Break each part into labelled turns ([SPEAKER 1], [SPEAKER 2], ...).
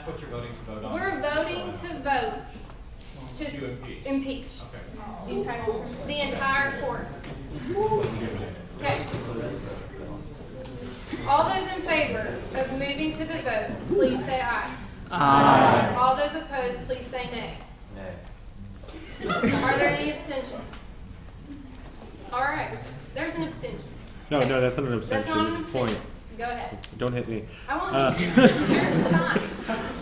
[SPEAKER 1] that's what you're voting to vote on.
[SPEAKER 2] We're voting to vote to impeach.
[SPEAKER 1] Okay.
[SPEAKER 2] The entire court. Okay. All those in favor of moving to the vote, please say aye.
[SPEAKER 3] Aye.
[SPEAKER 2] All those opposed, please say nay.
[SPEAKER 1] Nay.
[SPEAKER 2] Are there any abstentions? All right. There's an abstention.
[SPEAKER 3] No,
[SPEAKER 2] Okay.
[SPEAKER 3] no, that's not an abstention.
[SPEAKER 2] That's not an
[SPEAKER 3] It's a point.
[SPEAKER 2] abstention. Go ahead.
[SPEAKER 3] Don't hit me.
[SPEAKER 2] I won't hit you. You're fine.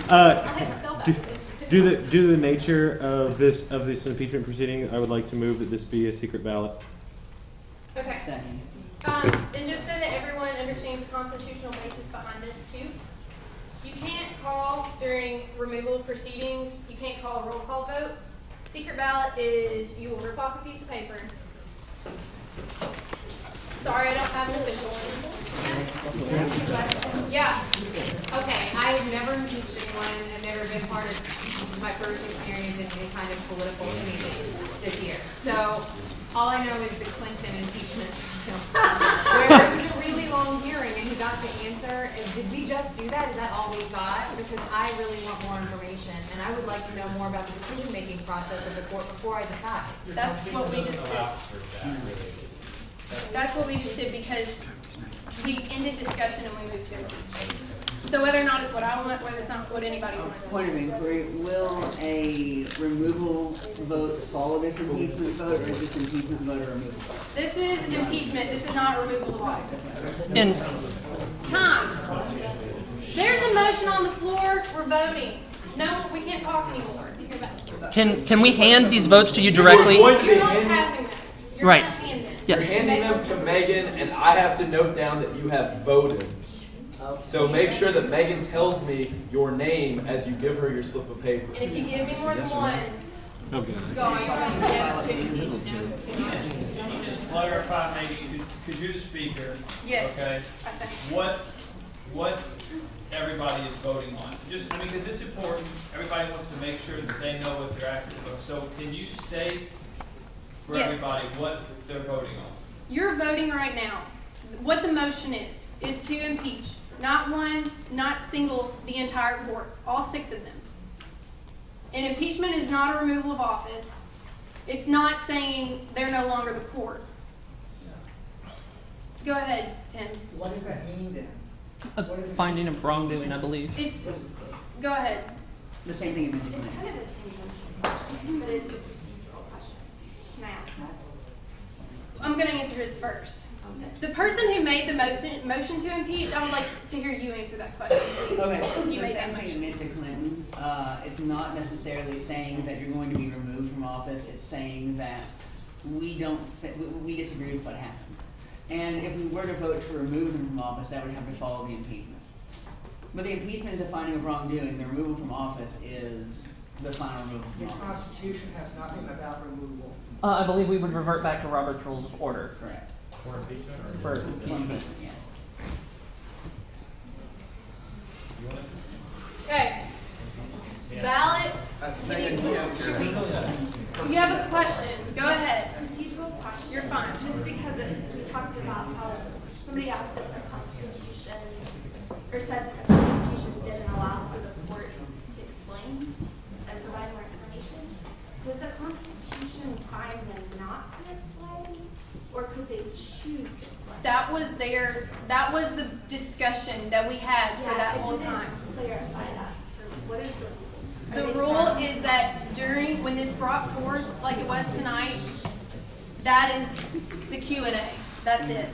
[SPEAKER 2] I hit myself
[SPEAKER 3] Do,
[SPEAKER 2] back.
[SPEAKER 3] due to the nature of this impeachment proceeding, I would like to move that this be a secret ballot.
[SPEAKER 2] Okay.
[SPEAKER 4] Second.
[SPEAKER 2] And just so that everyone understands the constitutional basis behind this too, you can't call during removal proceedings, you can't call a roll call vote. Secret ballot is you will rip off a piece of paper. Sorry, I don't have an official one. Yeah.
[SPEAKER 5] Okay, I've never impeached anyone. I've never been part of my first experience in any kind of political anything this year. So all I know is the Clinton impeachment where it was a really long hearing and he got the answer. And did we just do that? Is that all we got? Because I really want more information and I would like to know more about the decision-making process of the court before I decide.
[SPEAKER 2] That's what we just did. That's what we just did because we ended discussion and we moved to impeach. So whether or not it's what I want, whether it's not what anybody wants.
[SPEAKER 4] Point of inquiry, will a removal vote follow this impeachment vote, or is this impeachment vote a removal vote?
[SPEAKER 2] This is impeachment. This is not removal of office.
[SPEAKER 3] And
[SPEAKER 2] Time. There's a motion on the floor. We're voting. No, we can't talk anymore.
[SPEAKER 6] Can we hand these votes to you directly?
[SPEAKER 2] You're not passing them. You're
[SPEAKER 6] Right.
[SPEAKER 2] not handing them.
[SPEAKER 6] Yes.
[SPEAKER 7] You're handing them to Megan, and I have to note down that you have voted. So make sure that Megan tells me your name as you give her your slip of paper.
[SPEAKER 2] And if you give me more than one,
[SPEAKER 3] okay.
[SPEAKER 2] go on.
[SPEAKER 5] Yes, to impeach. No.
[SPEAKER 1] Can you just clarify, maybe, because you're the speaker?
[SPEAKER 2] Yes.
[SPEAKER 1] Okay.
[SPEAKER 2] I think.
[SPEAKER 1] What everybody is voting on? Just, because it's important. Everybody wants to make sure that they know what they're actually voting. So can you state for
[SPEAKER 2] Yes.
[SPEAKER 1] everybody what they're voting on?
[SPEAKER 2] You're voting right now. What the motion is to impeach. Not one, not single, the entire court. All 6 of them. And impeachment is not a removal of office. It's not saying they're no longer the court. Go ahead, Tim.
[SPEAKER 8] What does that mean then?
[SPEAKER 6] A finding of wrongdoing, I believe.
[SPEAKER 2] It's, go ahead.
[SPEAKER 4] The same thing you mentioned.
[SPEAKER 9] It's kind of a tangential question, but it's a procedural question. Can I ask that?
[SPEAKER 2] I'm going to answer his first. The person who made the motion to impeach, I would like to hear you answer that question, please.
[SPEAKER 4] Okay,
[SPEAKER 2] You
[SPEAKER 4] the
[SPEAKER 2] made
[SPEAKER 4] same
[SPEAKER 2] that
[SPEAKER 4] thing you
[SPEAKER 2] motion.
[SPEAKER 4] meant to Clinton. It's not necessarily saying that you're going to be removed from office. It's saying that we disagree with what happened. And if we were to vote to remove him from office, that would have to follow the impeachment. But the impeachment is a finding of wrongdoing. The removal from office is the final removal from
[SPEAKER 8] The
[SPEAKER 4] office.
[SPEAKER 8] Constitution has nothing about removal.
[SPEAKER 6] I believe we would revert back to Robert's Rules of Order.
[SPEAKER 4] Correct.
[SPEAKER 1] For impeachment or?
[SPEAKER 6] For
[SPEAKER 4] Impeachment, yes.
[SPEAKER 2] Okay. Ballot. You have a question. Go ahead.
[SPEAKER 9] Procedural question.
[SPEAKER 2] You're fine.
[SPEAKER 9] Just because we talked about how somebody asked if the Constitution, or said that the Constitution didn't allow for the court to explain and provide more information. Does the Constitution require them not to explain, or could they choose to explain?
[SPEAKER 2] That was that was the discussion that we had for that whole time.
[SPEAKER 9] Clarify that. What is the rule?
[SPEAKER 2] The rule is that when it's brought forth, like it was tonight, that is the Q&A. That's it.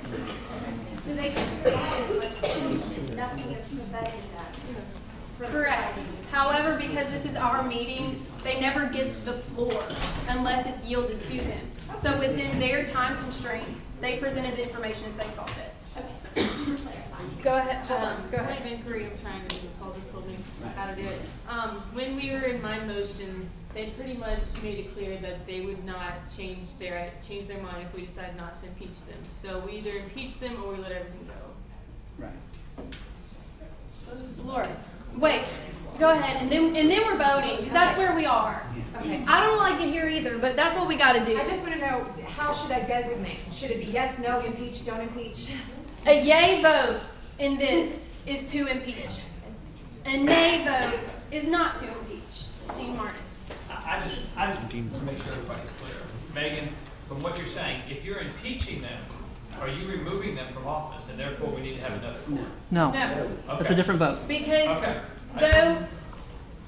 [SPEAKER 9] So they can decide, but nothing is preventing that.
[SPEAKER 2] Correct. However, because this is our meeting, they never get the floor unless it's yielded to them. So within their time constraints, they presented the information as they saw fit.
[SPEAKER 9] Okay.
[SPEAKER 2] Go ahead. Hold on. Go
[SPEAKER 5] Point
[SPEAKER 2] ahead.
[SPEAKER 5] of inquiry, I'm trying to, Paul just told me how to do it. When we were in my motion, they pretty much made it clear that they would not change their mind if we decide not to impeach them. So we either impeach them or we let everything go.
[SPEAKER 4] Right.
[SPEAKER 2] Laura, wait. Go ahead, and then we're voting because that's where we are.
[SPEAKER 5] Okay.
[SPEAKER 2] I don't like it here either, but that's what we got to do.
[SPEAKER 5] I just want to know, how should I designate? Should it be yes, no, impeach, don't impeach?
[SPEAKER 2] A yay vote in this is to impeach. A nay vote is not to impeach. Dean Martis.
[SPEAKER 1] I just want to make sure everybody's clear. Megan, from what you're saying, if you're impeaching them, are you removing them from office, and therefore we need to have another court?
[SPEAKER 6] No.
[SPEAKER 2] No.
[SPEAKER 6] That's a different vote.
[SPEAKER 2] Because
[SPEAKER 1] Okay.
[SPEAKER 2] though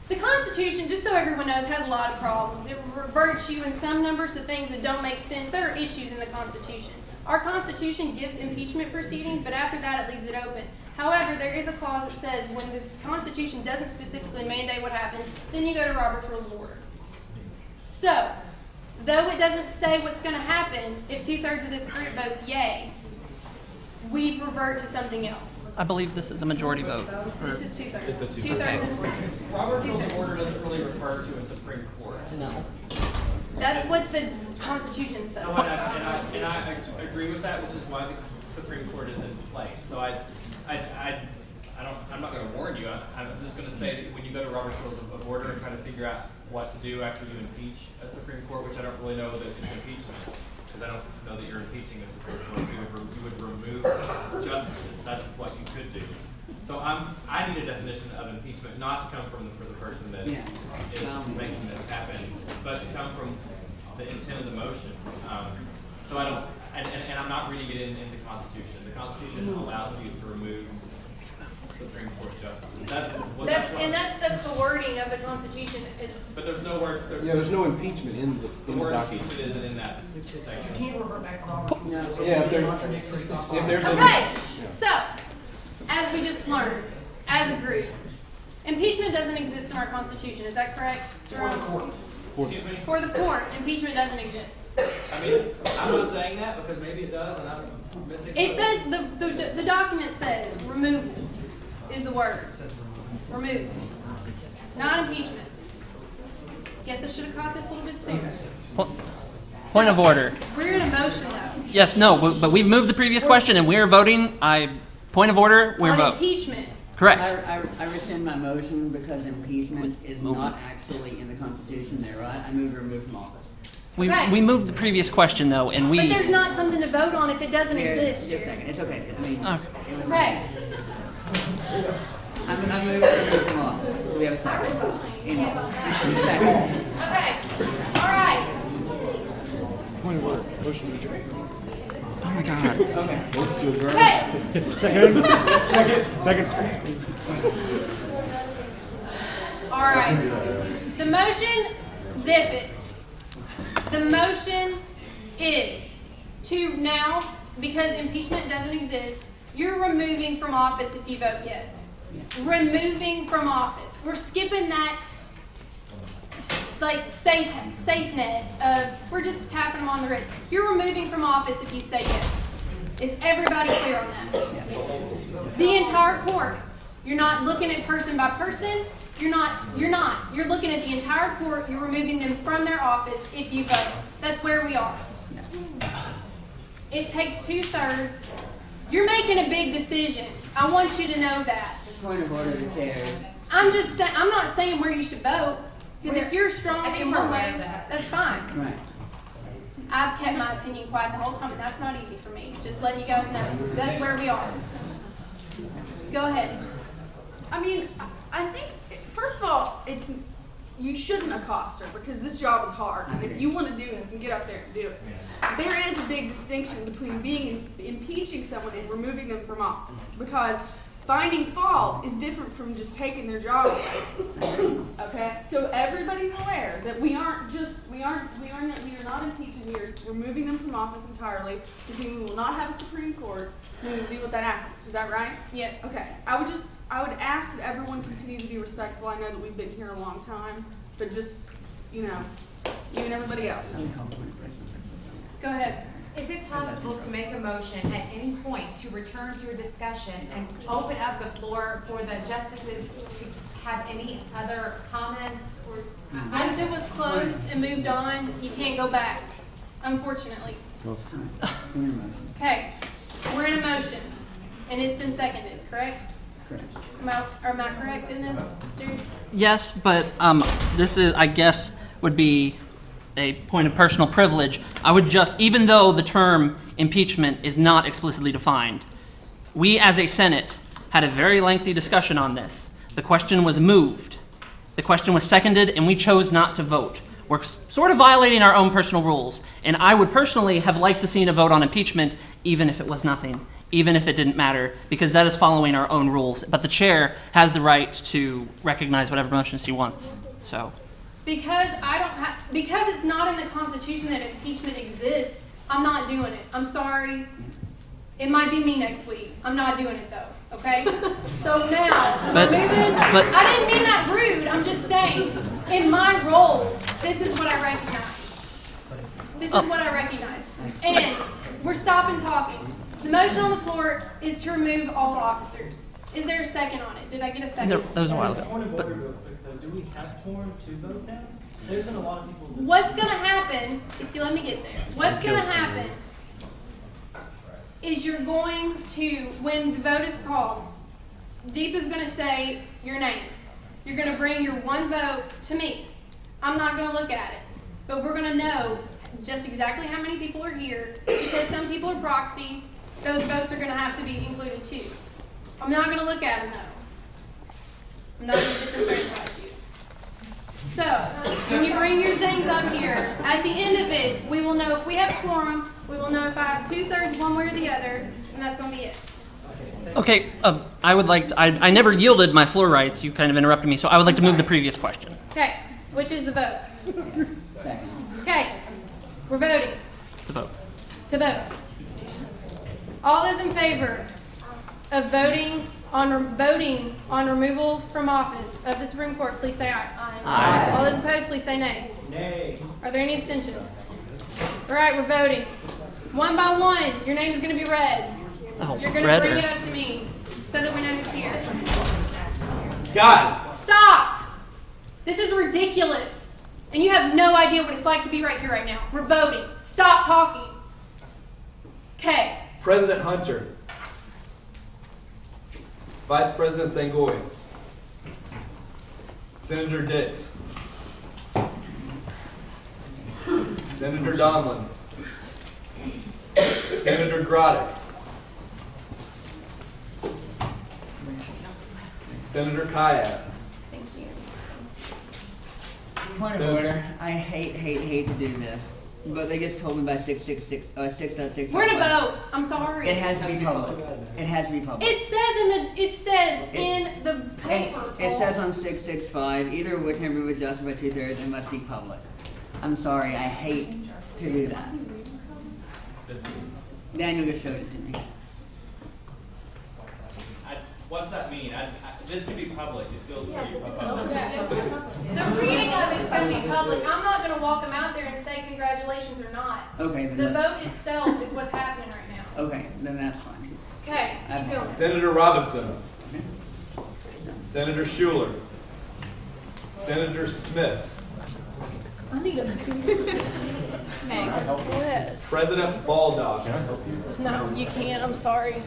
[SPEAKER 2] the Constitution, just so everyone knows, has a lot of problems. It reverts you in some numbers to things that don't make sense. There are issues in the Constitution. Our Constitution gives impeachment proceedings, but after that it leaves it open. However, there is a clause that says when the Constitution doesn't specifically mandate what happens, then you go to Robert's Rules of Order. So, though it doesn't say what's going to happen if 2/3 of this group votes yay, we revert to something else.
[SPEAKER 6] I believe this is a majority vote.
[SPEAKER 2] This is 2/3.
[SPEAKER 3] It's a 2/3.
[SPEAKER 2] 2/3 is
[SPEAKER 1] Robert's Rules of
[SPEAKER 2] 2/3.
[SPEAKER 1] Order doesn't really refer to a Supreme Court.
[SPEAKER 6] No.
[SPEAKER 2] That's what the Constitution says.
[SPEAKER 1] And I agree with that, which is why the Supreme Court is in place. So I'm not going to warn you. I'm just going to say that when you go to Robert's Rules of Order and try to figure out what to do after you impeach a Supreme Court, which I don't really know that it's impeachment, because I don't know that you're impeaching a Supreme Court. You would remove justices. That's what you could do. So I need a definition of impeachment, not to come from for the person that is making this happen, but to come from the intent of the motion. So I don't, and I'm not reading it in the Constitution. The Constitution allows you to remove Supreme Court justices.
[SPEAKER 2] That's the wording of the Constitution.
[SPEAKER 1] But there's no word.
[SPEAKER 3] There's no impeachment in
[SPEAKER 1] The
[SPEAKER 3] the
[SPEAKER 1] word
[SPEAKER 3] document.
[SPEAKER 1] impeachment isn't in that section.
[SPEAKER 8] Can't revert back to Robert's rules.
[SPEAKER 3] Yeah, if there's
[SPEAKER 2] Okay, so, as we just learned, as a group, impeachment doesn't exist in our Constitution. Is that correct, Jerome?
[SPEAKER 1] Excuse me?
[SPEAKER 2] For the court, impeachment doesn't exist.
[SPEAKER 1] I mean, I'm not saying that because maybe it does, and I'm missing.
[SPEAKER 2] It says, the document says removal is the word. Removal. Not impeachment. Guess I should have caught this a little bit sooner.
[SPEAKER 6] Point of order.
[SPEAKER 2] We're in a motion though.
[SPEAKER 6] Yes, no, but we've moved the previous question and we're voting. Point of order, we're
[SPEAKER 2] On
[SPEAKER 6] voting.
[SPEAKER 2] impeachment.
[SPEAKER 6] Correct.
[SPEAKER 4] I rescind my motion because impeachment is not actually in the Constitution there, right? I move to remove from office.
[SPEAKER 2] Okay.
[SPEAKER 6] We moved the previous question though, and
[SPEAKER 2] But there's not something to vote on if it doesn't
[SPEAKER 4] Here,
[SPEAKER 2] exist.
[SPEAKER 4] just a second, it's okay. I mean,
[SPEAKER 6] Okay.
[SPEAKER 4] it was
[SPEAKER 2] Okay.
[SPEAKER 4] I move to remove from office. Do we have a second? Second.
[SPEAKER 2] Okay. All right.
[SPEAKER 3] Point of order. Motion to adjourn.
[SPEAKER 6] Oh my God.
[SPEAKER 4] Okay.
[SPEAKER 3] Motion to adjourn.
[SPEAKER 2] Okay.
[SPEAKER 3] Second.
[SPEAKER 2] All right. The motion, zip it. The motion is to now, because impeachment doesn't exist, you're removing from office if you vote yes. Removing from office. We're skipping that like safe net of we're just tapping them on the wrist. You're removing from office if you say yes. Is everybody clear on that? The entire court. You're not looking at person by person. You're not. You're looking at the entire court. You're removing them from their office if you vote. That's where we are. It takes 2/3. You're making a big decision. I want you to know that.
[SPEAKER 4] Point of order, the chair.
[SPEAKER 2] I'm just saying. I'm not saying where you should vote because if you're strong
[SPEAKER 5] I think
[SPEAKER 2] in
[SPEAKER 5] we're
[SPEAKER 2] one
[SPEAKER 5] aware
[SPEAKER 2] way,
[SPEAKER 5] of that.
[SPEAKER 2] that's fine.
[SPEAKER 4] Right.
[SPEAKER 2] I've kept my opinion quiet the whole time, and that's not easy for me. Just letting you guys know. That's where we are. Go ahead.
[SPEAKER 10] I mean, I think, first of all, you shouldn't accost her because this job is hard. And if you want to do it, you can get up there and do it. There is a big distinction between impeaching someone and removing them from office because finding fault is different from just taking their job away. Okay? So everybody's aware that we are not impeaching, we are removing them from office entirely because we will not have a Supreme Court who will deal with that afterwards. Is that right?
[SPEAKER 2] Yes.
[SPEAKER 10] Okay. I would ask that everyone continue to be respectful. I know that we've been here a long time, but just, you and everybody else.
[SPEAKER 2] Go ahead.
[SPEAKER 5] Is it possible to make a motion at any point to return to a discussion and open up the floor for the justices to have any other comments or?
[SPEAKER 2] Once it was closed and moved on, you can't go back, unfortunately. Okay, we're in a motion, and it's been seconded, correct?
[SPEAKER 4] Correct.
[SPEAKER 2] Am I correct in this, dude?
[SPEAKER 6] Yes, but this is, I guess, would be a point of personal privilege. I would just, even though the term impeachment is not explicitly defined, we as a Senate had a very lengthy discussion on this. The question was moved. The question was seconded, and we chose not to vote. We're sort of violating our own personal rules, and I would personally have liked to seen a vote on impeachment, even if it was nothing, even if it didn't matter, because that is following our own rules. But the chair has the right to recognize whatever motion she wants. So,
[SPEAKER 2] Because because it's not in the Constitution that impeachment exists, I'm not doing it. I'm sorry. It might be me next week. I'm not doing it though. Okay? So now,
[SPEAKER 6] But-
[SPEAKER 2] we're moving.
[SPEAKER 6] but-
[SPEAKER 2] I didn't mean that rude. I'm just saying, in my role, this is what I recognize. This is what I recognize. And we're stopping talking. The motion on the floor is to remove all officers. Is there a second on it? Did I get a second?
[SPEAKER 6] that was a while ago.
[SPEAKER 8] Point of order real quick though, do we have quorum to vote now? There's been a lot of people.
[SPEAKER 2] What's going to happen, if you let me get there, what's going to happen is you're going to, when the vote is called, Deep is going to say your name. You're going to bring your one vote to me. I'm not going to look at it, but we're going to know just exactly how many people are here, because some people are proxies. Those votes are going to have to be included too. I'm not going to look at them though. I'm not going to disenfranchise you. So, when you bring your things up here, at the end of it, we will know if we have quorum, we will know if I have 2/3 one way or the other, and that's going to be it.
[SPEAKER 6] Okay, I would like to, I never yielded my floor rights. You kind of interrupted me, so I would like to move the previous question.
[SPEAKER 2] Okay, which is the vote?
[SPEAKER 4] Second.
[SPEAKER 2] Okay, we're voting.
[SPEAKER 6] The vote.
[SPEAKER 2] To vote. All those in favor of voting on removal from office of the Supreme Court, please say aye.
[SPEAKER 6] Aye.
[SPEAKER 2] All those opposed, please say nay.
[SPEAKER 8] Nay.
[SPEAKER 2] Are there any abstentions? All right, we're voting. One by one, your name is going to be read.
[SPEAKER 6] Oh,
[SPEAKER 2] You're going to
[SPEAKER 6] red
[SPEAKER 2] bring
[SPEAKER 6] or-
[SPEAKER 2] it up to me so that we know who's here.
[SPEAKER 7] Guys,
[SPEAKER 2] Stop! This is ridiculous. And you have no idea what it's like to be right here right now. We're voting. Stop talking. Okay.
[SPEAKER 7] President Hunter, Vice President Sangoy, Senator Dix, Senator Donlin, Senator Grodick, Senator Kayak,
[SPEAKER 2] Thank you.
[SPEAKER 4] Point of
[SPEAKER 7] So-
[SPEAKER 4] order. I hate to do this, but they just told me by 6:6.
[SPEAKER 2] We're going to vote. I'm sorry.
[SPEAKER 4] It has to be public. It has to be public.
[SPEAKER 2] It says in the paper.
[SPEAKER 4] It says on 665, either which can be adjusted by 2/3, it must be public. I'm sorry, I hate to do that. Daniel just showed it to me.
[SPEAKER 1] What's that mean? This could be public. It feels pretty public.
[SPEAKER 2] The reading of it's going to be public. I'm not going to walk them out there and say congratulations or not.
[SPEAKER 4] Okay,
[SPEAKER 2] The
[SPEAKER 4] then
[SPEAKER 2] vote itself is what's happening right now.
[SPEAKER 4] okay, then that's fine.
[SPEAKER 2] Okay, keep going.
[SPEAKER 7] Senator Robinson, Senator Schuler, Senator Smith,
[SPEAKER 10] I need a list.
[SPEAKER 7] President Baldock,
[SPEAKER 10] No, you can't. I'm sorry.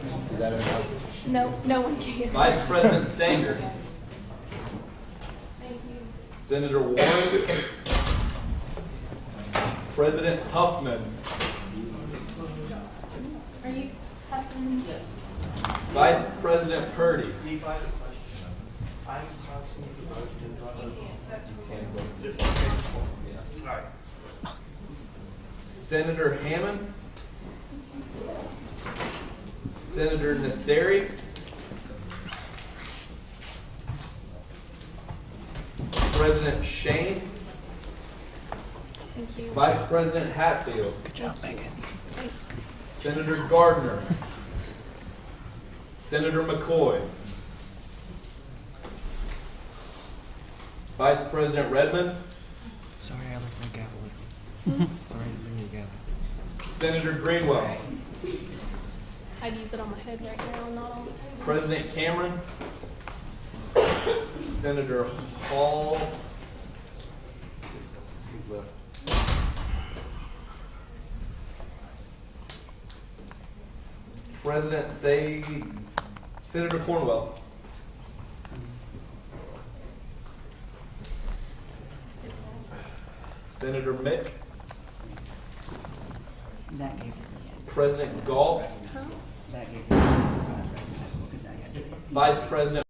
[SPEAKER 10] No, no one can.
[SPEAKER 7] Vice President Stanger, Senator Warren, President Huffman,
[SPEAKER 2] Are you Huffman?
[SPEAKER 7] Vice President Purdy, Senator Hammond, Senator Nasseri, President Shane,
[SPEAKER 2] Thank you.
[SPEAKER 7] Vice President Hatfield,
[SPEAKER 6] Good job, Megan.
[SPEAKER 7] Senator Gardner, Senator McCoy, Vice President Redmond,
[SPEAKER 3] Sorry, I left my gavel. Sorry to bring your gavel.
[SPEAKER 7] Senator Greenwell,
[SPEAKER 10] I'd use it on my head right now, not on the table.
[SPEAKER 7] President Cameron, Senator Hall, let's see who's left. President Senator Cornwell, Senator Mick,
[SPEAKER 4] That gave you
[SPEAKER 7] President Galt,
[SPEAKER 4] that gave you
[SPEAKER 7] Vice President